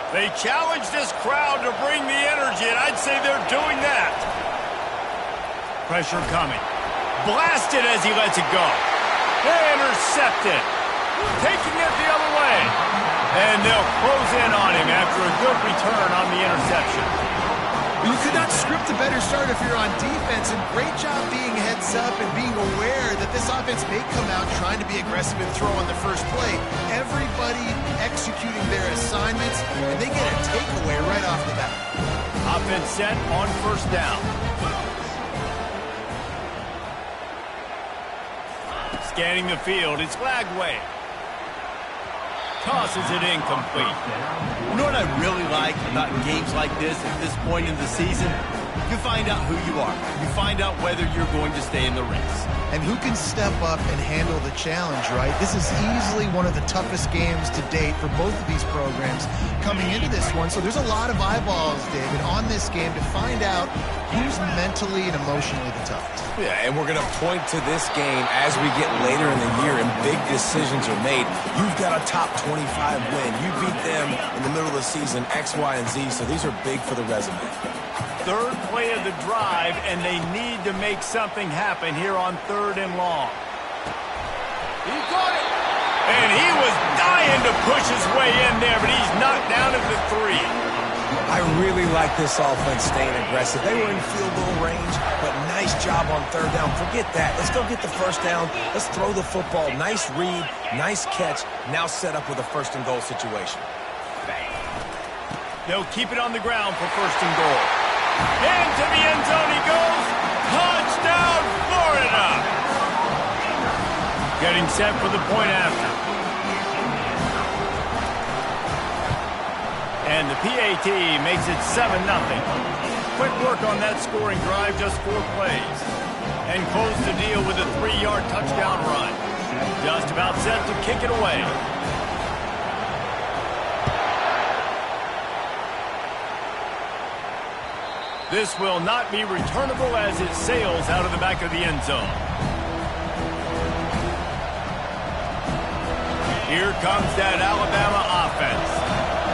They challenge this crowd to bring the energy, and I'd say they're doing that. Pressure coming. Blasted as he lets it go. Intercepted. Taking it the other way. And they'll close in on him after a good return on the interception. You could not script a better start if you're on defense, and great job being heads up and being aware that this offense may come out trying to be aggressive and throw on the first play. Everybody executing their assignments, and they get a takeaway right off the bat. Offense set on first down. Scanning the field, it's Lagway. Tosses it incomplete. You know what I really like about games like this at this point in the season? You find out who you are. You find out whether you're going to stay in the race. And who can step up and handle the challenge, right? This is easily one of the toughest games to date for both of these programs coming into this one. So there's a lot of eyeballs, David, on this game to find out who's mentally and emotionally the toughest. Yeah, and we're going to point to this game as we get later in the year and big decisions are made. You've got a top 25 win. You beat them in the middle of the season, X, Y, and Z, so these are big for the resume. Third play of the drive, and they need to make something happen here on 3rd and long. He got it! And he was dying to push his way in there, but he's knocked down at the 3. I really like this offense staying aggressive. They were in field goal range, but nice job on 3rd down. Forget that. Let's go get the first down. Let's throw the football. Nice read, nice catch. Now set up with a 1st and goal situation. They'll keep it on the ground for 1st and goal. Into the end zone he goes. Touchdown, Florida! Getting set for the point after. And the PAT makes it 7-0. Quick work on that scoring drive, just 4 plays. And close the deal with a 3-yard touchdown run. Just about set to kick it away. This will not be returnable as it sails out of the back of the end zone. Here comes that Alabama offense.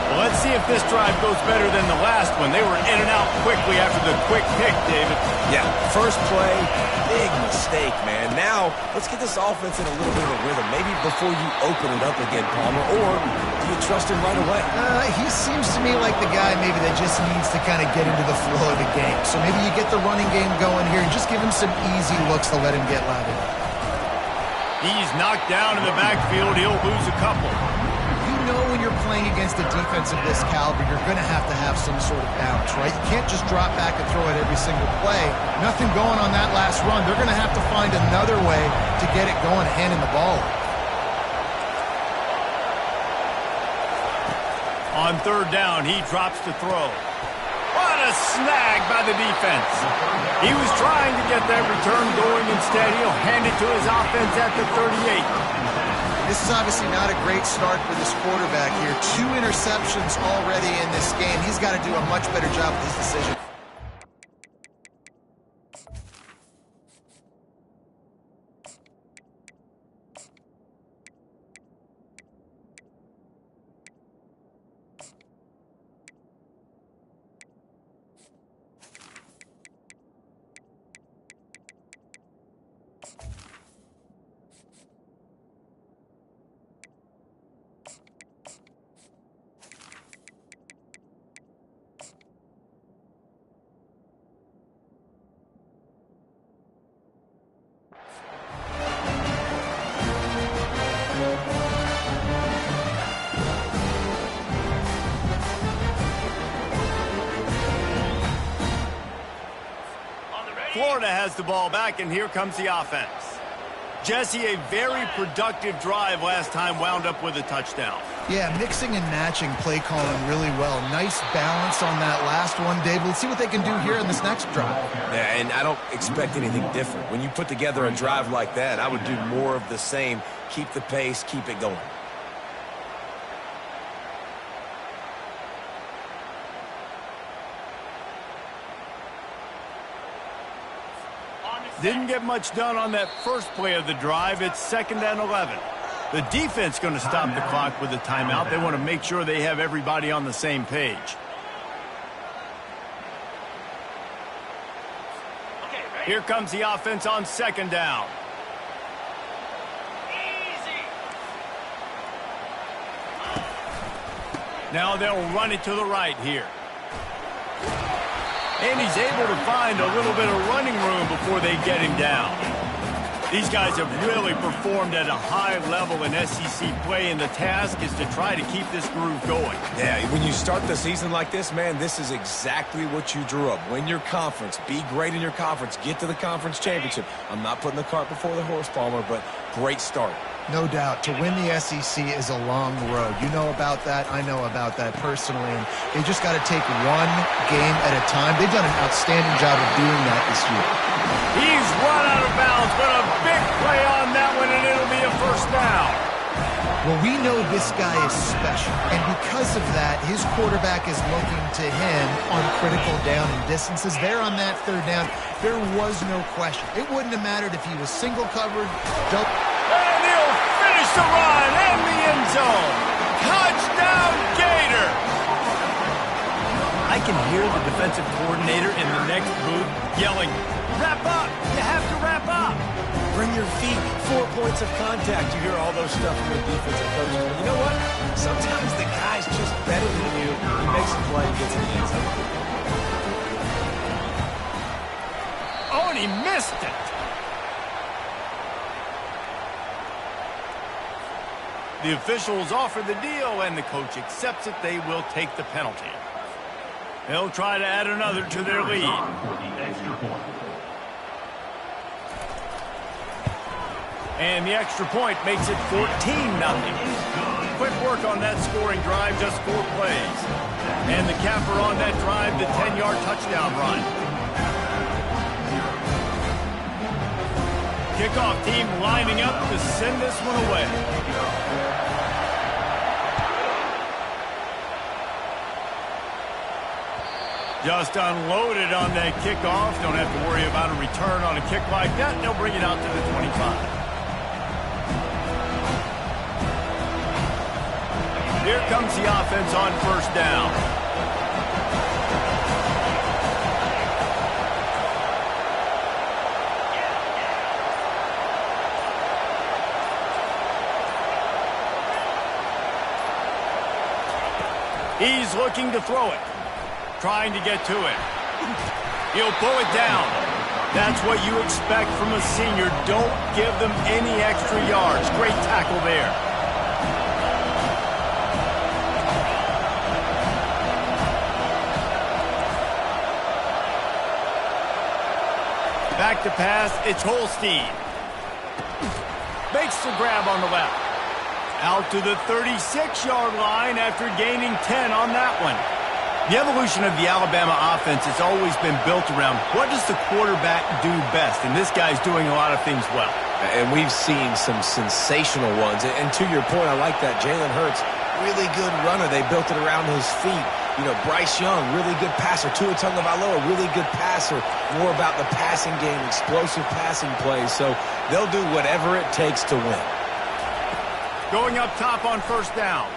Well, let's see if this drive goes better than the last one. They were in and out quickly after the quick pick, David. Yeah, first play, big mistake, man. Now, let's get this offense in a little bit of a rhythm. Maybe before you open it up again, Palmer, or do you trust him right away? He seems to me like the guy maybe that just needs to kind of get into the flow of the game. So maybe you get the running game going here and just give him some easy looks to let him get lathered up. He's knocked down in the backfield. He'll lose a couple. You know when you're playing against a defense of this caliber, you're going to have some sort of balance, right? You can't just drop back and throw it every single play. Nothing going on that last run. They're going to have to find another way to get it going, handing the ball. On 3rd down, he drops to throw. What a snag by the defense. He was trying to get that return going. Instead, he'll hand it to his offense at the 38. This is obviously not a great start for this quarterback here. 2 interceptions already in this game. He's got to do a much better job with his decision. Florida has the ball back, and here comes the offense. Jesse, a very productive drive last time, wound up with a touchdown. Yeah, mixing and matching play calling really well. Nice balance on that last one, Dave. Let's see what they can do here in this next drive. Yeah, and I don't expect anything different. When you put together a drive like that, I would do more of the same. Keep the pace, keep it going. Didn't get much done on that first play of the drive. It's 2nd and 11. The defense going to stop the clock with a timeout. They want to make sure they have everybody on the same page. Here comes the offense on second down. Now they'll run it to the right here. And he's able to find a little bit of running room before they get him down. These guys have really performed at a high level in SEC play, and the task is to try to keep this groove going. Yeah, when you start the season like this, man, this is exactly what you drew up. Win your conference. Be great in your conference. Get to the conference championship. I'm not putting the cart before the horse, Palmer, but great start. No doubt. To win the SEC is a long road. You know about that. I know about that personally. And they just got to take one game at a time. They've done an outstanding job of doing that this year. He's run out of bounds, but a big play on that one, and it'll be a first down. Well, we know this guy is special, and because of that, his quarterback is looking to him on critical down and distances. There on that third down, there was no question. It wouldn't have mattered if he was single covered, double. And he'll finish the run in the end zone. Touchdown, Gator! I can hear the defensive coordinator in the next booth yelling, "Wrap up! You have to wrap up!" Bring your feet, 4 points of contact. You hear all those stuff from the defensive coaches. But you know what? Sometimes the guy's just better than you. He makes a play and gets in the end zone. Oh, and he missed it. The officials offer the deal, and the coach accepts it. They will take the penalty. They'll try to add another to their lead. And the extra point makes it 14-0. Quick work on that scoring drive, just 4 plays. And the capper on that drive, the 10-yard touchdown run. Kickoff team lining up to send this one away. Just unloaded on that kickoff. Don't have to worry about a return on a kick like that. They'll bring it out to the 25. Here comes the offense on first down. He's looking to throw it. Trying to get to it. He'll pull it down. That's what you expect from a senior. Don't give them any extra yards. Great tackle there. Back to pass. It's Holstein. Makes the grab on the left. Out to the 36-yard line after gaining 10 on that one. The evolution of the Alabama offense has always been built around what does the quarterback do best, and this guy's doing a lot of things well. And we've seen some sensational ones. And to your point, I like that. Jalen Hurts, really good runner. They built it around his feet. You know, Bryce Young, really good passer. Tua Tagovailoa, really good passer. More about the passing game, explosive passing plays. So they'll do whatever it takes to win. Going up top on first down.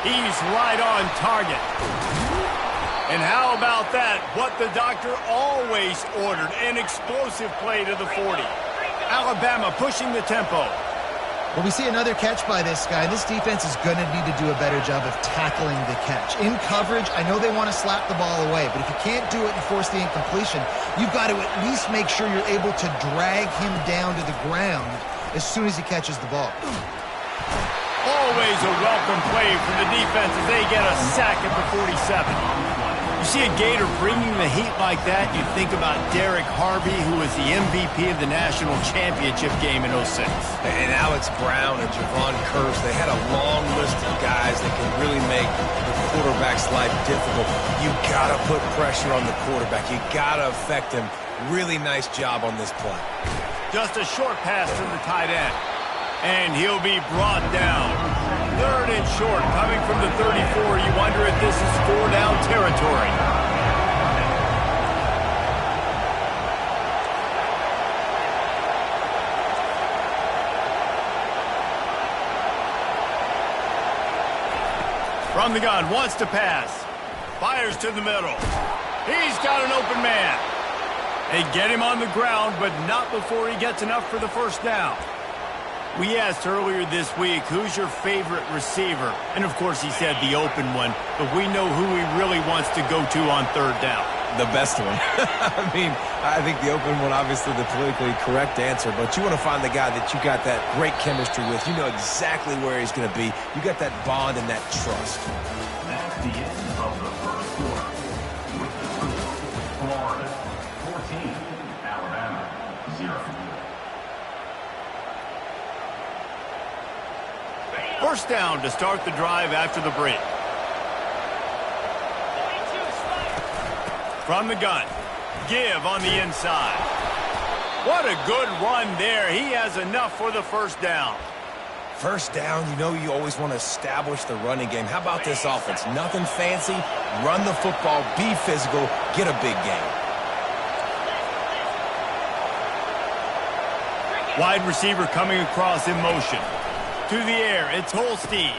He's right on target. And how about that? What the doctor always ordered, an explosive play to the 40. Alabama pushing the tempo. Well, we see another catch by this guy. This defense is going to need to do a better job of tackling the catch. In coverage, I know they want to slap the ball away, but if you can't do it and force the incompletion, you've got to at least make sure you're able to drag him down to the ground as soon as he catches the ball. Always a welcome play for the defense as they get a sack at the 47. You see a Gator bringing the heat like that, you think about Derek Harvey, who was the MVP of the national championship game in 06. And Alex Brown and Javon Curse, they had a long list of guys that can really make the quarterback's life difficult. You got to put pressure on the quarterback. You got to affect him. Really nice job on this play. Just a short pass to the tight end. And he'll be brought down. 3rd and short, coming from the 34. You wonder if this is 4-down territory. From the gun, wants to pass. Fires to the middle. He's got an open man. They get him on the ground, but not before he gets enough for the first down. We asked earlier this week, who's your favorite receiver? And, of course, he said the open one, but we know who he really wants to go to on third down. The best one. I mean, I think the open one, obviously the politically correct answer, but you want to find the guy that you got that great chemistry with. You know exactly where he's going to be. You got that bond and that trust. That's the end of the first quarter. With the score, Florida 14, Alabama 0. First down to start the drive after the break. From the gun, give on the inside. What a good run there. He has enough for the first down. First down, you know you always want to establish the running game. How about this offense? Nothing fancy. Run the football, be physical, get a big gain. Wide receiver coming across in motion. To the air, it's Holstein.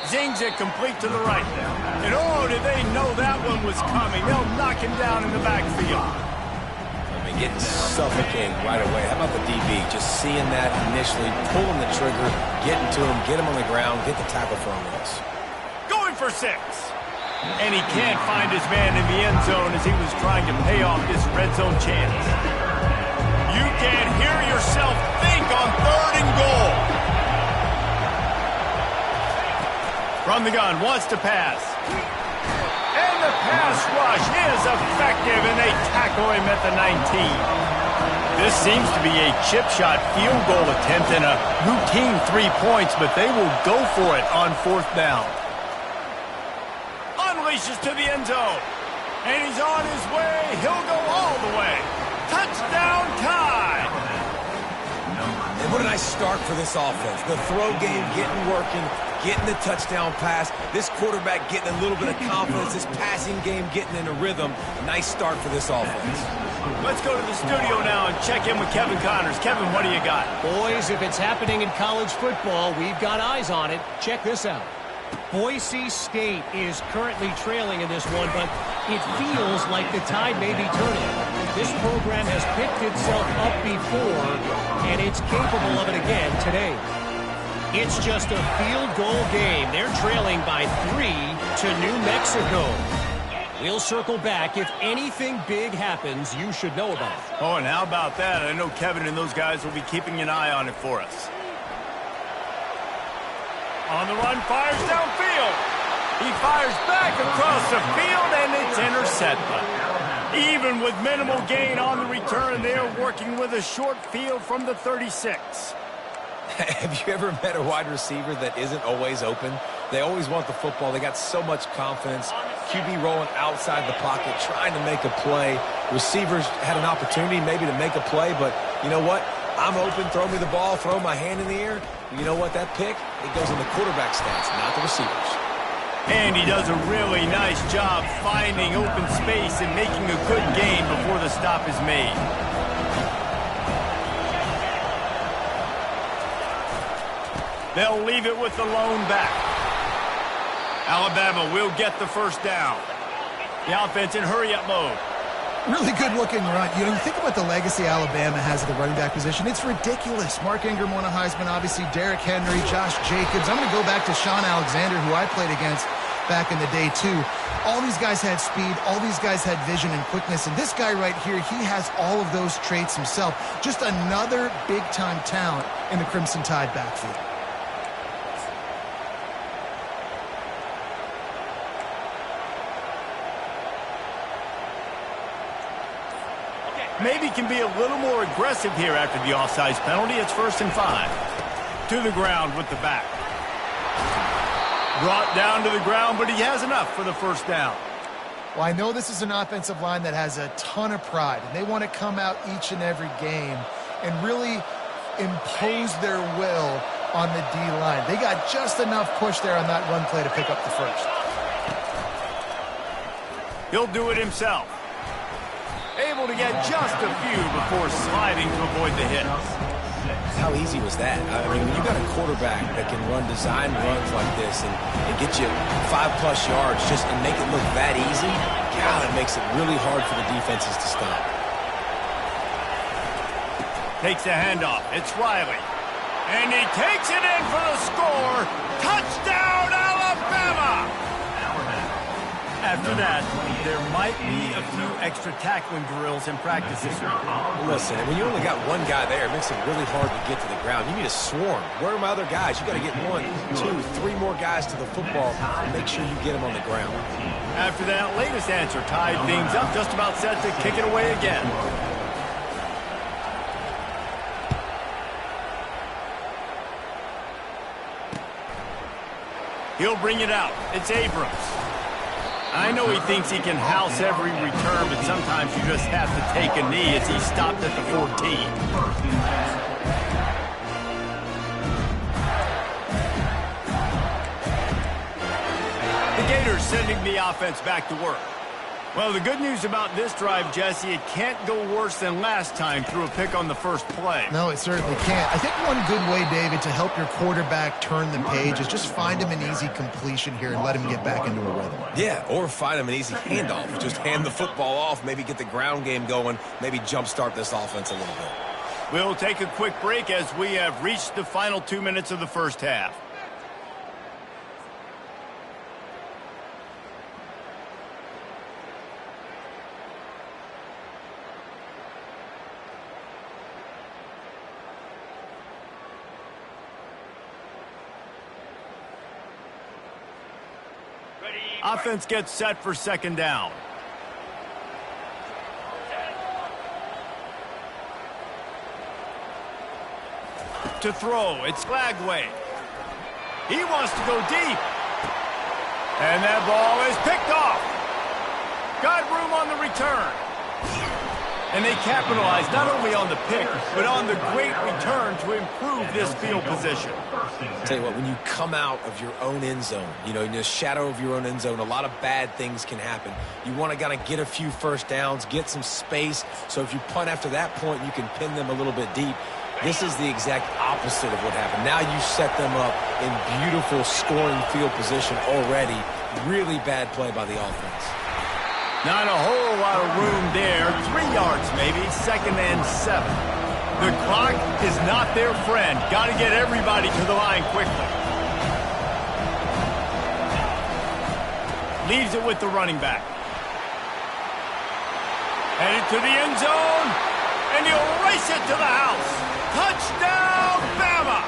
Zings it complete to the right. And oh, did they know that one was coming. They'll knock him down in the backfield. I mean, getting suffocated right away. How about the DB? Just seeing that initially, pulling the trigger, getting to him, get him on the ground, get the tackle for a loss. Going for 6. And he can't find his man in the end zone as he was trying to pay off this red zone chance. You can't hear yourself think on 3rd and goal. From the gun, wants to pass. And the pass rush is effective, and they tackle him at the 19. This seems to be a chip shot field goal attempt and a routine 3 points, but they will go for it on 4th down. Unleashes to the end zone. And he's on his way. He'll go all the way. Touchdown time. And what a nice start for this offense. The throw game getting working, getting the touchdown pass. This quarterback getting a little bit of confidence. This passing game getting in a rhythm. Nice start for this offense. Let's go to the studio now and check in with Kevin Connors. Kevin, what do you got? Boys, if it's happening in college football, we've got eyes on it. Check this out. Boise State is currently trailing in this one, but it feels like the tide may be turning. This program has picked itself up before, and it's capable of it again today. It's just a field goal game. They're trailing by 3 to New Mexico. We'll circle back. If anything big happens, you should know about it. Oh, and how about that? I know Kevin and those guys will be keeping an eye on it for us. On the run, fires downfield. He fires back across the field, and it's intercepted. Even with minimal gain on the return, they are working with a short field from the 36. Have you ever met a wide receiver that isn't always open? They always want the football. They got so much confidence. QB rolling outside the pocket, trying to make a play. Receivers had an opportunity maybe to make a play, but you know what? I'm open, throw me the ball, throw my hand in the air. You know what? That pick, it goes in the quarterback stance, not the receivers. And he does a really nice job finding open space and making a good gain before the stop is made. They'll leave it with the lone back. Alabama will get the first down. The offense in hurry-up mode. Really good-looking run. You know, you think about the legacy Alabama has at the running back position. It's ridiculous. Mark Ingram won a Heisman, obviously Derrick Henry, Josh Jacobs. I'm going to go back to Sean Alexander, who I played against back in the day, too. All these guys had speed. All these guys had vision and quickness. And this guy right here, he has all of those traits himself. Just another big-time talent in the Crimson Tide backfield. Maybe can be a little more aggressive here after the offsides penalty. It's 1st and 5. To the ground with the back. Brought down to the ground, but he has enough for the first down. Well, I know this is an offensive line that has a ton of pride, and they want to come out each and every game and really impose their will on the D-line. They got just enough push there on that run play to pick up the first. He'll do it himself. Able to get just a few before sliding to avoid the hit. how easy was that? I mean, when you got a quarterback that can run design runs like this and get you 5+ yards and make it look that easy, God, it makes it really hard for the defenses to stop. Takes the handoff. It's Riley. And he takes it in for the score. Touchdown, Alabama! After that, there might be a few extra tackling drills in practice this week. Listen, when you only got one guy there, it makes it really hard to get to the ground. You need a swarm. Where are my other guys? You got to get 1, 2, 3 more guys to the football and make sure you get them on the ground. After that latest answer tied things up, just about set to kick it away again. He'll bring it out. It's Abrams. I know he thinks he can house every return, but sometimes you just have to take a knee as he stopped at the 14. The Gators sending the offense back to work. Well, the good news about this drive, Jesse, it can't go worse than last time through a pick on the first play. No, it certainly can't. I think one good way, David, to help your quarterback turn the page is just find him an easy completion here and let him get back into a rhythm. Yeah, or find him an easy handoff. Just hand the football off, maybe get the ground game going, maybe jumpstart this offense a little bit. We'll take a quick break as we have reached the final 2 minutes of the first half. Offense gets set for second down. To throw, it's Flagway. He wants to go deep. And that ball is picked off. Got room on the return. And they capitalize not only on the pick, but on the great return to improve this field position. Tell you what, when you come out of your own end zone, in the shadow of your own end zone, a lot of bad things can happen. You want to kind of get a few first downs, get some space, so if you punt after that point, you can pin them a little bit deep. This is the exact opposite of what happened. Now you set them up in beautiful scoring field position already. Really bad play by the offense. Not a whole lot of room there. 3 yards maybe, 2nd and 7. The clock is not their friend. Got to get everybody to the line quickly. Leaves it with the running back. Headed to the end zone, and he'll race it to the house. Touchdown, Bama!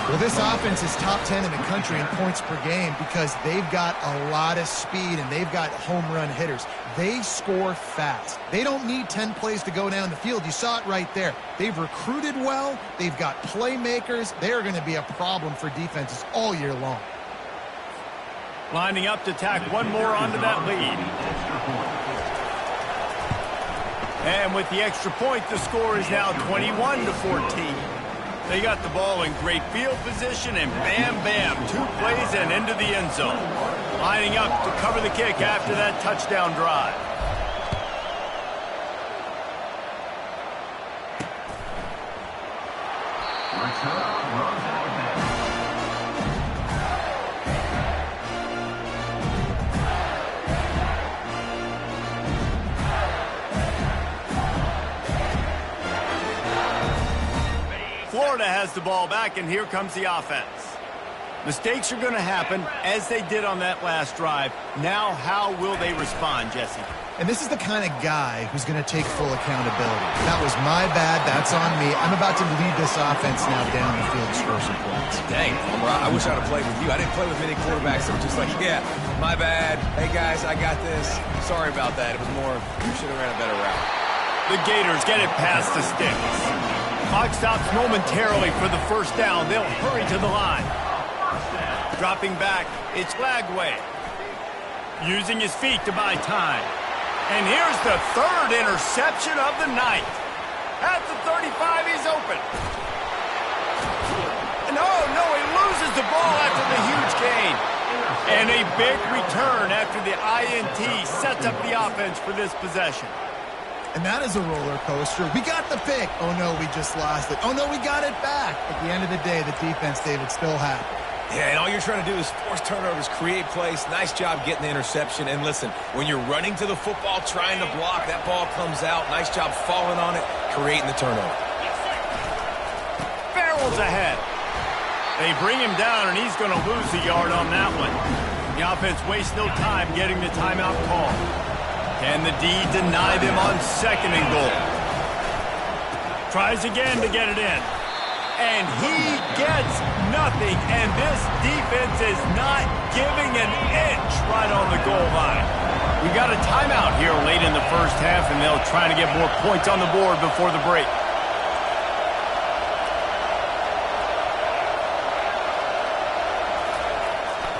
Well, this offense is top 10 in the country in points per game because they've got a lot of speed and they've got home run hitters. They score fast. They don't need 10 plays to go down the field. You saw it right there. They've recruited well. They've got playmakers. They're going to be a problem for defenses all year long. Lining up to tack one more onto that lead. And with the extra point, the score is now 21-14. They got the ball in great field position, and bam, bam, 2 plays and into the end zone. Lining up to cover the kick after that touchdown drive. Florida has the ball back, and here comes the offense. Mistakes are going to happen, as they did on that last drive. Now, how will they respond, Jesse? And this is the kind of guy who's going to take full accountability. That was my bad. That's on me. I'm about to lead this offense now down the field to score some points. Dang, I wish I'd have played with you. I didn't play with many quarterbacks that were just like, yeah, my bad. Hey, guys, I got this. Sorry about that. It was more, you should have ran a better route. The Gators get it past the sticks. Clock stops momentarily for the first down. They'll hurry to the line. Dropping back, it's Flagway. Using his feet to buy time. And here's the 3rd interception of the night. At the 35, he's open. No, he loses the ball after the huge gain. And a big return after the INT sets up the offense for this possession. And that is a roller coaster. We got the pick. Oh, no, we just lost it. Oh, no, we got it back. At the end of the day, the defense, David, still had it. Yeah, and all you're trying to do is force turnovers, create plays. Nice job getting the interception. And listen, when you're running to the football, trying to block, that ball comes out. Nice job falling on it, creating the turnover. Barrels ahead. They bring him down, and he's going to lose a yard on that one. The offense wastes no time getting the timeout call. Can the D deny them on 2nd and goal? Tries again to get it in. And he gets nothing, and this defense is not giving an inch right on the goal line. We got a timeout here late in the first half, and they'll try to get more points on the board before the break.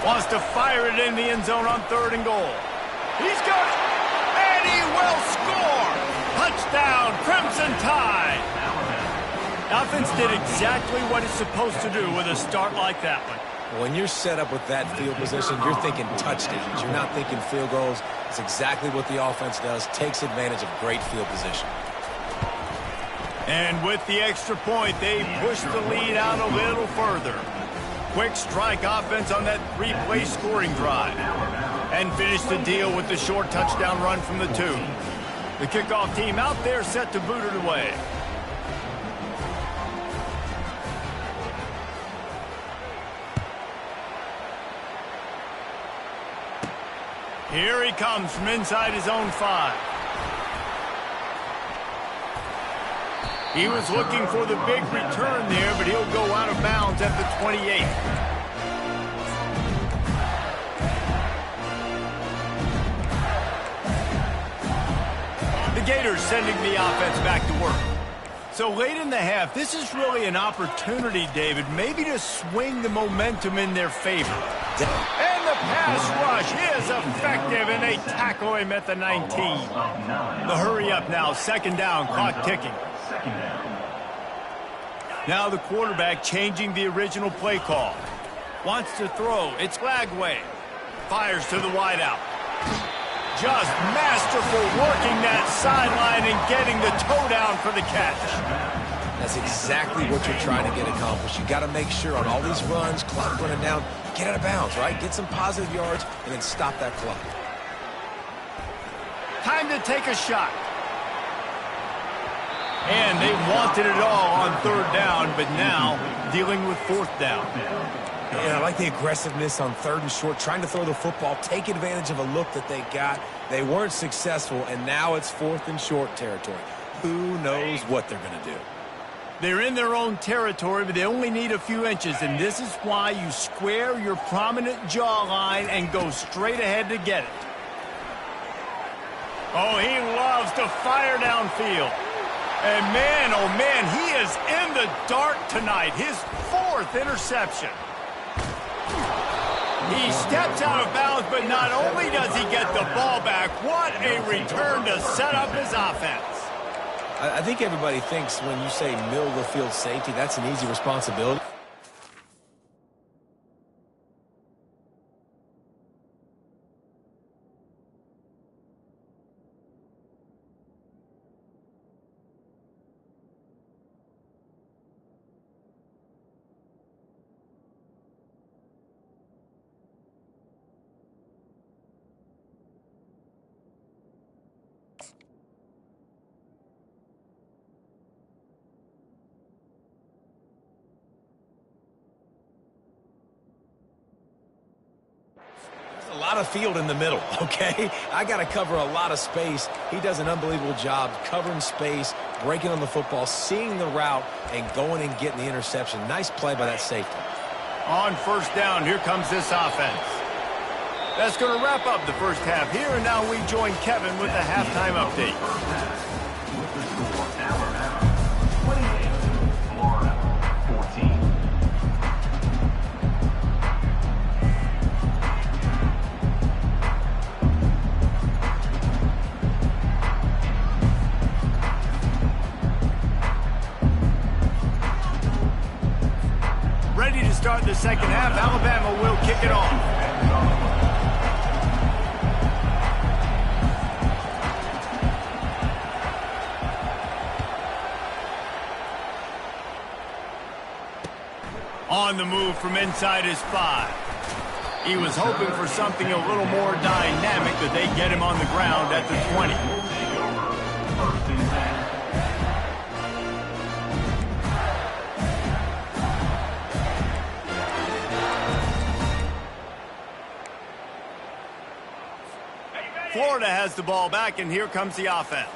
Wants to fire it in the end zone on 3rd and goal. He's got it, and he will score! Touchdown, Crimson Tide! Offense did exactly what it's supposed to do with a start like that one. When you're set up with that field position, you're thinking touchdowns. You're not thinking field goals. It's exactly what the offense does, takes advantage of great field position. And with the extra point, they push the lead out a little further. Quick strike offense on that 3-play scoring drive. And finish the deal with the short touchdown run from the 2. The kickoff team out there set to boot it away. Here he comes from inside his own 5. He was looking for the big return there, but he'll go out of bounds at the 28. The Gators sending the offense back to work. So late in the half, this is really an opportunity, David, maybe to swing the momentum in their favor. And the pass rush is effective, and they tackle him at the 19. The hurry up now, 2nd down, clock ticking. Now the quarterback changing the original play call. Wants to throw. It's Lagway. Fires to the wideout. Just masterful working that sideline and getting the toe down for the catch. That's exactly what you're trying to get accomplished. You got to make sure on all these runs, clock running down, get out of bounds, right? Get some positive yards and then stop that clock. Time to take a shot. And they wanted it all on 3rd down, but now dealing with 4th down. Yeah, I like the aggressiveness on 3rd and short, trying to throw the football, take advantage of a look that they got. They weren't successful, and now it's 4th and short territory. Who knows what they're going to do? They're in their own territory, but they only need a few inches, and this is why you square your prominent jawline and go straight ahead to get it. Oh, he loves to fire downfield. And man, oh man, he is in the dark tonight. His 4th interception. He steps out of bounds, but not only does he get the ball back, what a return to set up his offense. I think everybody thinks when you say middle of the field safety, that's an easy responsibility. A lot of field in the middle, okay? I got to cover a lot of space. He does an unbelievable job covering space, breaking on the football, seeing the route, and going and getting the interception. Nice play by that safety. On 1st down, here comes this offense. That's going to wrap up the first half here, and now we join Kevin with the halftime update. With the score, Alabama 28, Florida 14. Ready to start the second half. Alabama will kick it off. the move from inside his 5. He was hoping for something a little more dynamic, but they get him on the ground at the 20. First and 10. Florida has the ball back, and here comes the offense.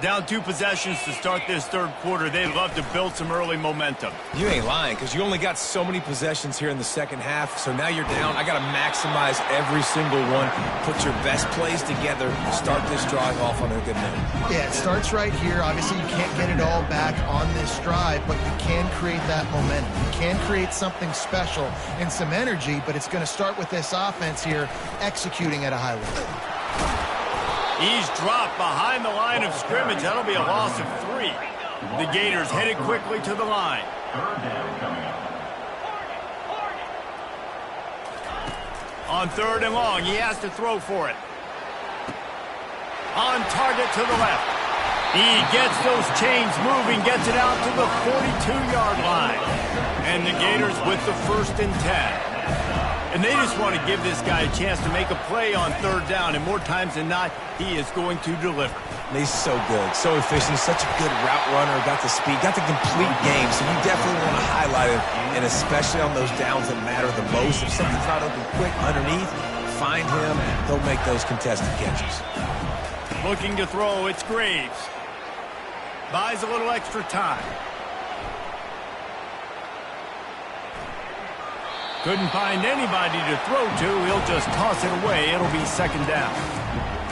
Down 2 possessions to start this third quarter. They'd love to build some early momentum. You ain't lying, because you only got so many possessions here in the second half, so now you're down. I got to maximize every single one, put your best plays together, start this drive off on a good note. Yeah, it starts right here. Obviously, you can't get it all back on this drive, but you can create that momentum. You can create something special and some energy, but it's going to start with this offense here executing at a high level. He's dropped behind the line of scrimmage. That'll be a loss of 3. The Gators headed quickly to the line. Third down coming up. On 3rd and long, he has to throw for it. On target to the left. He gets those chains moving, gets it out to the 42-yard line. And the Gators with the 1st and 10. And they just want to give this guy a chance to make a play on 3rd down, and more times than not, he is going to deliver. He's so good, so efficient, such a good route runner, got the speed, got the complete game, so you definitely want to highlight him, and especially on those downs that matter the most. If something's not open quick underneath, find him, he'll make those contested catches. Looking to throw, it's Graves. Buys a little extra time. Couldn't find anybody to throw to. He'll just toss it away. It'll be 2nd down.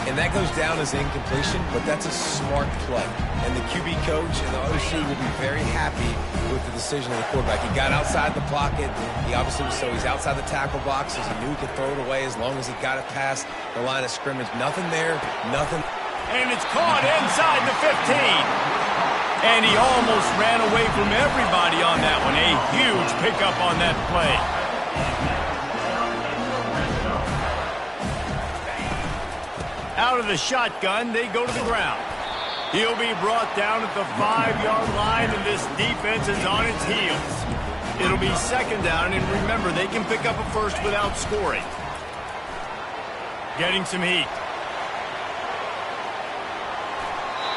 And that goes down as incompletion, but that's a smart play. And the QB coach and the OC will be very happy with the decision of the quarterback. He got outside the pocket. He obviously was, so he's outside the tackle boxes. He knew he could throw it away as long as he got it past the line of scrimmage. Nothing there, nothing. And it's caught inside the 15. And he almost ran away from everybody on that one. A huge pickup on that play. Out of the shotgun, they go to the ground. He'll be brought down at the 5-yard line, and this defense is on its heels. It'll be 2nd down, and remember, they can pick up a 1st without scoring. Getting some heat.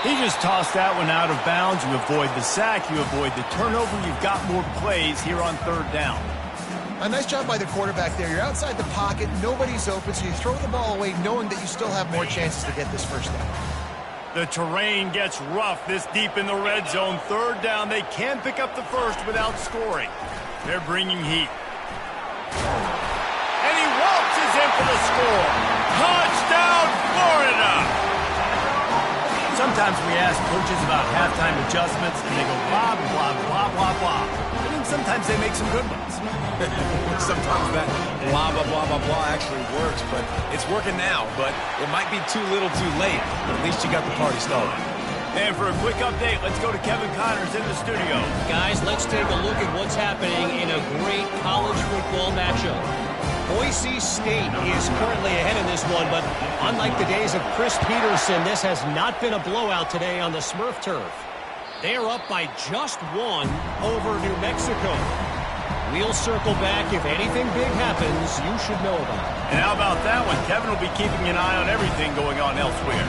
He just tossed that one out of bounds. You avoid the sack, you avoid the turnover. You've got more plays here on 3rd down. A nice job by the quarterback there. You're outside the pocket, nobody's open, so you throw the ball away knowing that you still have more chances to get this 1st down. The terrain gets rough this deep in the red zone. 3rd down, they can pick up the 1st without scoring. They're bringing heat. And he waltzes in for the score. Touchdown, Florida! Sometimes we ask coaches about halftime adjustments, and they go blah, blah, blah, blah, blah. And then sometimes they make some good ones. Sometimes that blah, blah, blah, blah, blah actually works, but it's working now. But it might be too little too late. But at least you got the party started. And for a quick update, let's go to Kevin Connors in the studio. Guys, let's take a look at what's happening in a great college football matchup. Boise State is currently ahead in this one, but unlike the days of Chris Peterson, this has not been a blowout today on the Smurf turf. They are up by just 1 over New Mexico. We'll circle back. If anything big happens, you should know about it. And how about that one? Kevin will be keeping an eye on everything going on elsewhere.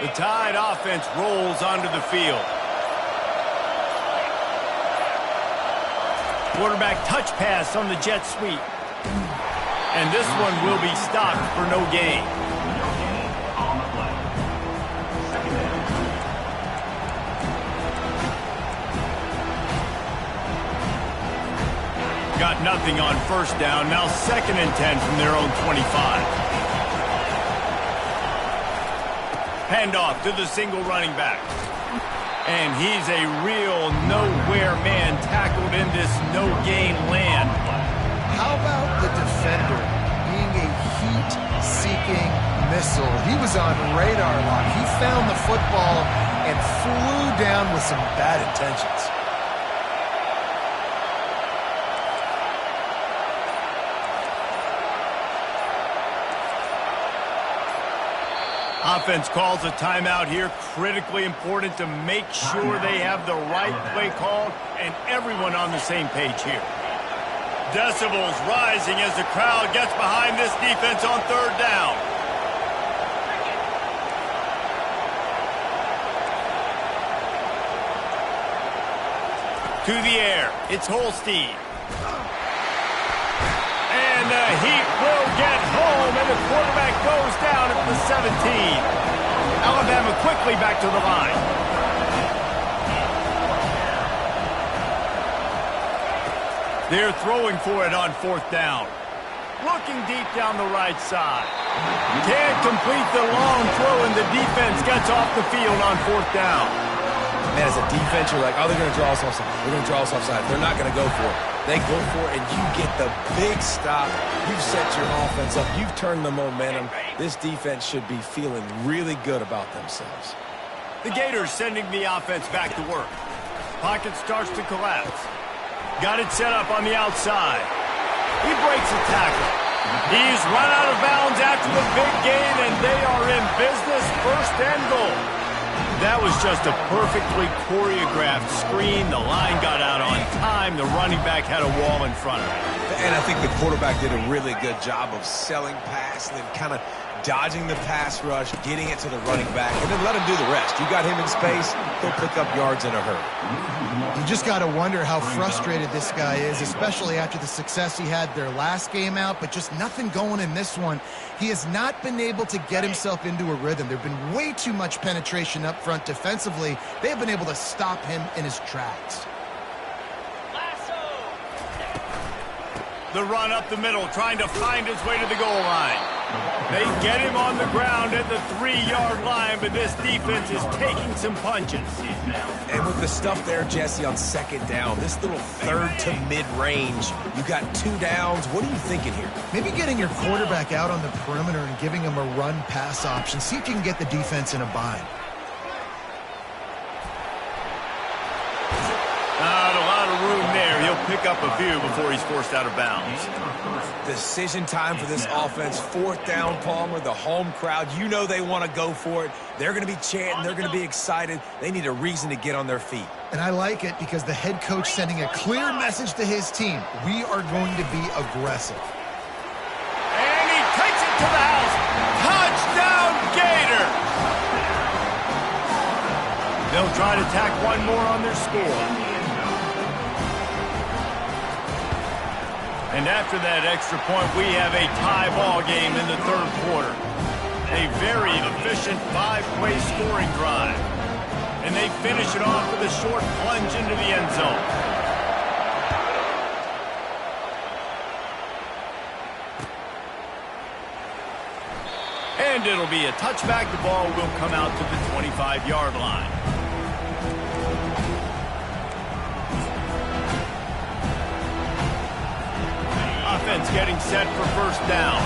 The Tide offense rolls onto the field. Quarterback touch pass on the jet sweep. And this one will be stopped for no gain. On the play. Second down. Got nothing on 1st down. Now 2nd and 10 from their own 25. Handoff to the single running back. And he's a real nowhere man tackled in this no-gain land. How about the defender being a heat-seeking missile? He was on radar lock. He found the football and flew down with some bad intentions. Offense calls a timeout here. Critically important to make sure they have the right play called and everyone on the same page here. Decibels rising as the crowd gets behind this defense on third down. To the air, it's Holstein. And the Heat will get home, and the quarterback goes down at the 17. Alabama quickly back to the line. They're throwing for it on fourth down. Looking deep down the right side. Can't complete the long throw, and the defense gets off the field on fourth down. Man, as a defense, you're like, oh, they're going to draw us offside. They're going to draw us offside. They're not going to go for it. They go for it, and you get the big stop. You've set your offense up. You've turned the momentum. This defense should be feeling really good about themselves. The Gators sending the offense back to work. Pocket starts to collapse. Got it set up on the outside. He breaks a tackle. He's run out of bounds after the big gain, and they are in business, first and goal. That was just a perfectly choreographed screen. The line got out on time. The running back had a wall in front of him. And I think the quarterback did a really good job of selling pass and then kind of dodging the pass rush, getting it to the running back, and then let him do the rest. You got him in space, he'll pick up yards in a hurry. You just got to wonder how frustrated this guy is, especially after the success he had their last game out, but just nothing going in this one. He has not been able to get himself into a rhythm. There have been way too much penetration up front defensively. They have been able to stop him in his tracks. The run up the middle, trying to find his way to the goal line. They get him on the ground at the 3-yard line, but this defense is taking some punches. And with the stuff there, Jesse, on second down, this little third to mid-range, you got 2 downs. What are you thinking here? Maybe getting your quarterback out on the perimeter and giving him a run-pass option. See if you can get the defense in a bind. Not a lot of room there. He'll pick up a few before he's forced out of bounds. Decision time for this offense. Fourth down, Palmer, the home crowd. You know they want to go for it. They're going to be chanting. They're going to be excited. They need a reason to get on their feet. And I like it because the head coach sending a clear message to his team. We are going to be aggressive. And he takes it to the house. Touchdown, Gator! They'll try to tack one more on their score. And after that extra point, we have a tie ball game in the third quarter. A very efficient 5-play scoring drive. And they finish it off with a short plunge into the end zone. And it'll be a touchback. The ball will come out to the 25-yard line. Offense getting set for first down.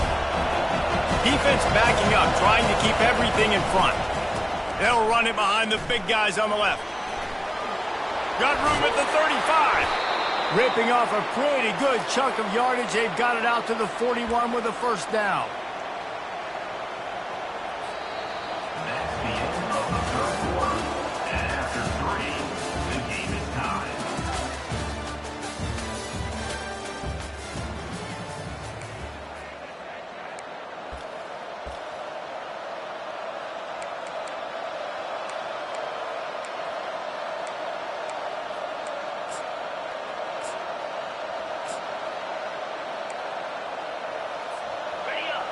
Defense backing up, trying to keep everything in front. They'll run it behind the big guys on the left. Got room at the 35. Ripping off a pretty good chunk of yardage. They've got it out to the 41 with a first down. That's the end of the third quarter. And after 3, the game is tied.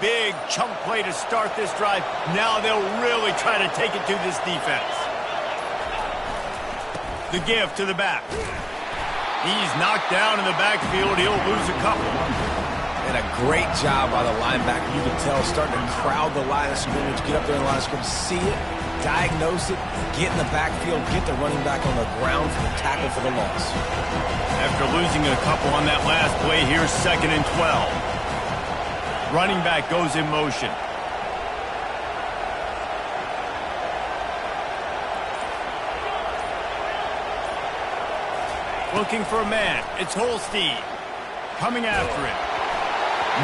Big chunk play to start this drive. Now they'll really try to take it to this defense. The give to the back. He's knocked down in the backfield. He'll lose a couple. And a great job by the linebacker. You can tell starting to crowd the line of scrimmage, get up there in the line of scrimmage, see it, diagnose it, get in the backfield, get the running back on the ground for the tackle for the loss. After losing a couple on that last play, here's 2nd and 12. Running back goes in motion. Looking for a man. It's Holstein. Coming after him.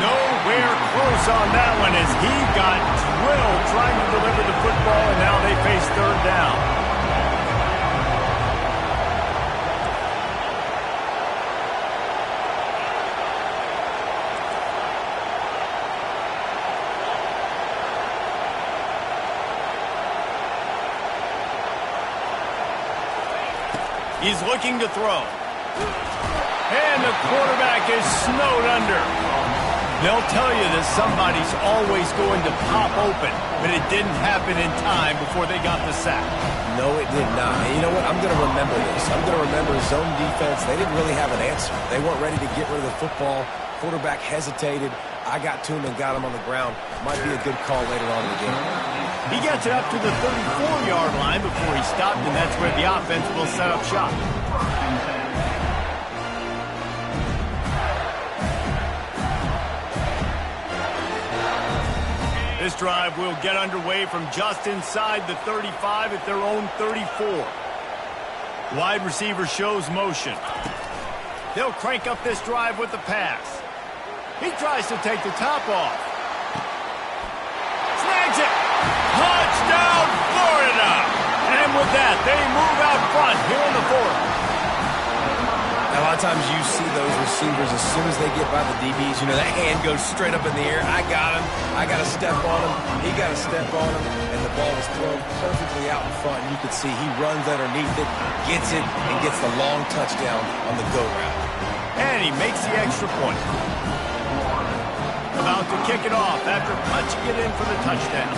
Nowhere close on that one as he got drilled trying to deliver the football, and now they face third down. He's looking to throw. And the quarterback is snowed under. They'll tell you that somebody's always going to pop open, but it didn't happen in time before they got the sack. No, it did not. And you know what? I'm going to remember this. I'm going to remember zone defense. They didn't really have an answer. They weren't ready to get rid of the football. Quarterback hesitated. I got to him and got him on the ground. Might be a good call later on in the game. He gets it up to the 34-yard line before he stopped, and that's where the offense will set up shop. This drive will get underway from just inside the 35 at their own 34. Wide receiver shows motion. They'll crank up this drive with the pass. He tries to take the top off. Snags it. Touchdown, Florida! And with that, they move out front here in the fourth. Now, a lot of times you see those receivers, as soon as they get by the DBs, you know, that hand goes straight up in the air. I got him. I got to step on him. He got to step on him. And the ball was thrown perfectly out in front. And you can see he runs underneath it, gets it, and gets the long touchdown on the go route. And he makes the extra point. About to kick it off after punching it in for the touchdown.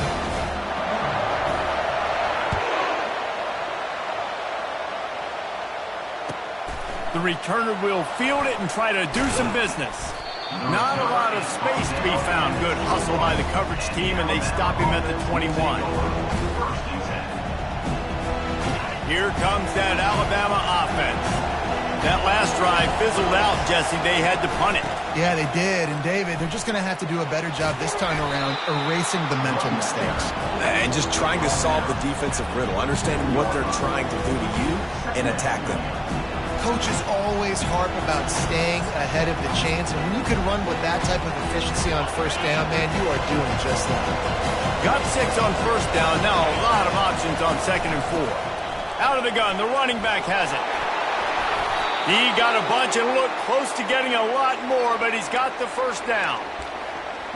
The returner will field it and try to do some business. Not a lot of space to be found. Good hustle by the coverage team, and they stop him at the 21. Here comes that Alabama offense. That last drive fizzled out, Jesse. They had to punt it. Yeah, they did. And, David, they're just going to have to do a better job this time around erasing the mental mistakes. And just trying to solve the defensive riddle, understanding what they're trying to do to you and attack them. Coaches always harp about staying ahead of the chains, and when you can run with that type of efficiency on first down, man, you are doing just that. Got 6 on first down. Now a lot of options on 2nd and 4. Out of the gun, the running back has it. He got a bunch and looked close to getting a lot more, but he's got the first down.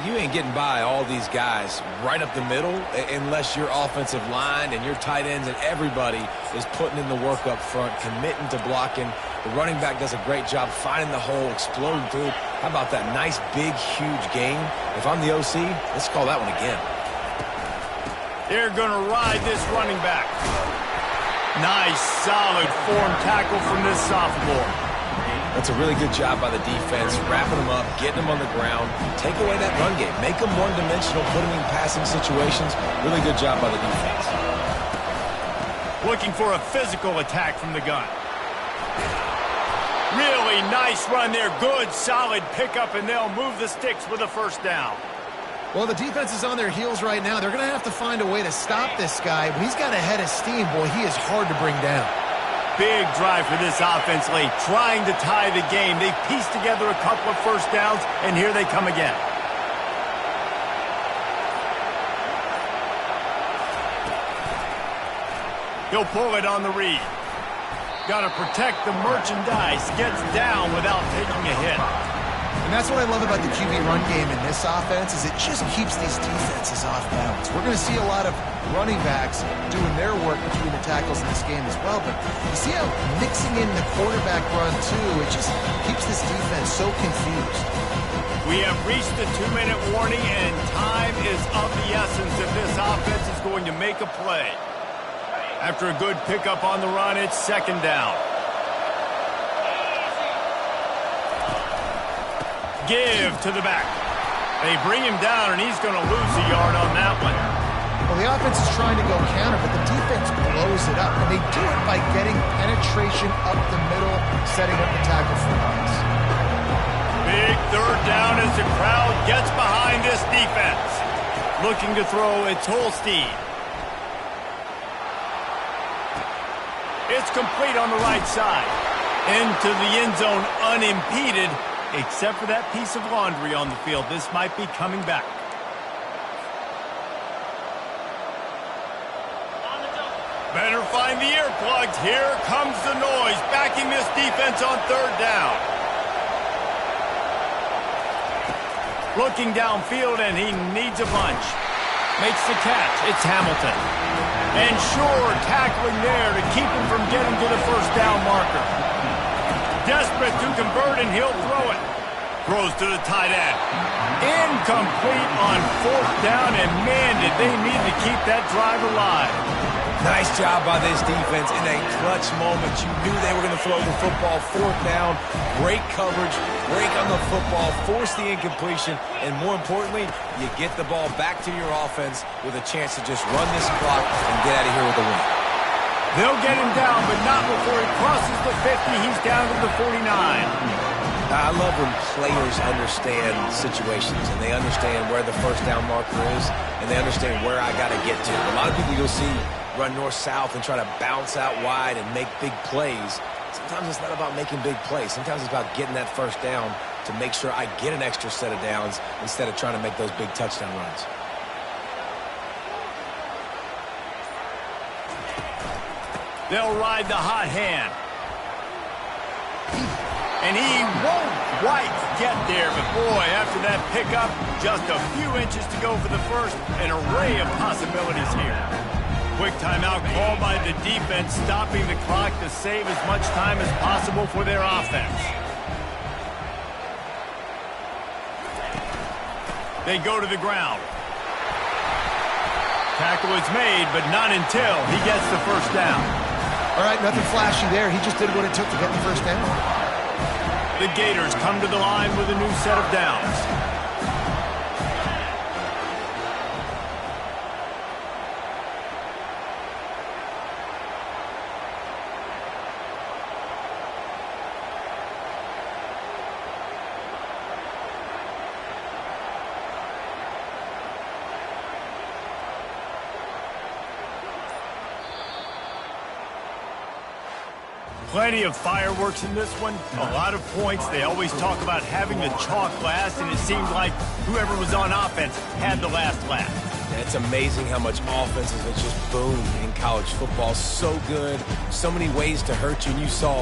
You ain't getting by all these guys right up the middle unless your offensive line and your tight ends and everybody is putting in the work up front, committing to blocking. The running back does a great job finding the hole, exploding through. How about that nice, big, huge gain? If I'm the OC, let's call that one again. They're going to ride this running back. Nice, solid form tackle from this sophomore. That's a really good job by the defense, wrapping them up, getting them on the ground. Take away that run game. Make them one-dimensional, put them in passing situations. Really good job by the defense. Looking for a physical attack from the gun. Really nice run there. Good, solid pickup, and they'll move the sticks with a first down. Well, the defense is on their heels right now. They're going to have to find a way to stop this guy. When he's got a head of steam, boy, he is hard to bring down. Big drive for this offense late, trying to tie the game. They pieced together a couple of first downs, and here they come again. He'll pull it on the read. Got to protect the merchandise. Gets down without taking a hit. And that's what I love about the QB run game in this offense is it just keeps these defenses off balance. We're going to see a lot of running backs doing their work between the tackles in this game as well. But you see how mixing in the quarterback run, too, it just keeps this defense so confused. We have reached the 2-minute warning, and time is of the essence if this offense is going to make a play. After a good pickup on the run, it's 2nd down. Give to the back. They bring him down, and he's going to lose a yard on that one. Well, the offense is trying to go counter, but the defense blows it up, and they do it by getting penetration up the middle, setting up the tackle for loss. Big 3rd down as the crowd gets behind this defense. Looking to throw, it's Holstein. It's complete on the right side. Into the end zone unimpeded. except for that piece of laundry on the field. This might be coming back. Better find the earplugs. Here comes the noise, backing this defense on third down. Looking downfield, and he needs a bunch. Makes the catch. It's Hamilton. And sure, tackling there to keep him from getting to the first down marker. Desperate to convert, and he'll throw it. Throws to the tight end. Incomplete on fourth down, and man, did they need to keep that drive alive. Nice job by this defense in a clutch moment. You knew they were going to throw the football. Fourth down, great coverage, break on the football, force the incompletion, and more importantly, you get the ball back to your offense with a chance to just run this clock and get out of here with a win. They'll get him down, but not before he crosses the 50. He's down to the 49. I love when players understand situations and they understand where the first down marker is and they understand where I got to get to. A lot of people you'll see run north-south and try to bounce out wide and make big plays. Sometimes it's not about making big plays. Sometimes it's about getting that first down to make sure I get an extra set of downs instead of trying to make those big touchdown runs. They'll ride the hot hand. And he won't quite get there, but boy, after that pickup, just a few inches to go for the first. An array of possibilities here. Quick timeout called by the defense, stopping the clock to save as much time as possible for their offense. They go to the ground. Tackle is made, but not until he gets the first down. All right, nothing flashy there. He just did what it took to get the first down. The Gators come to the line with a new set of downs. Plenty of fireworks in this one. A lot of points. They always talk about having the chalk last, and it seemed like whoever was on offense had the last laugh. It's amazing how much offenses have just boomed in college football. So good. So many ways to hurt you, and you saw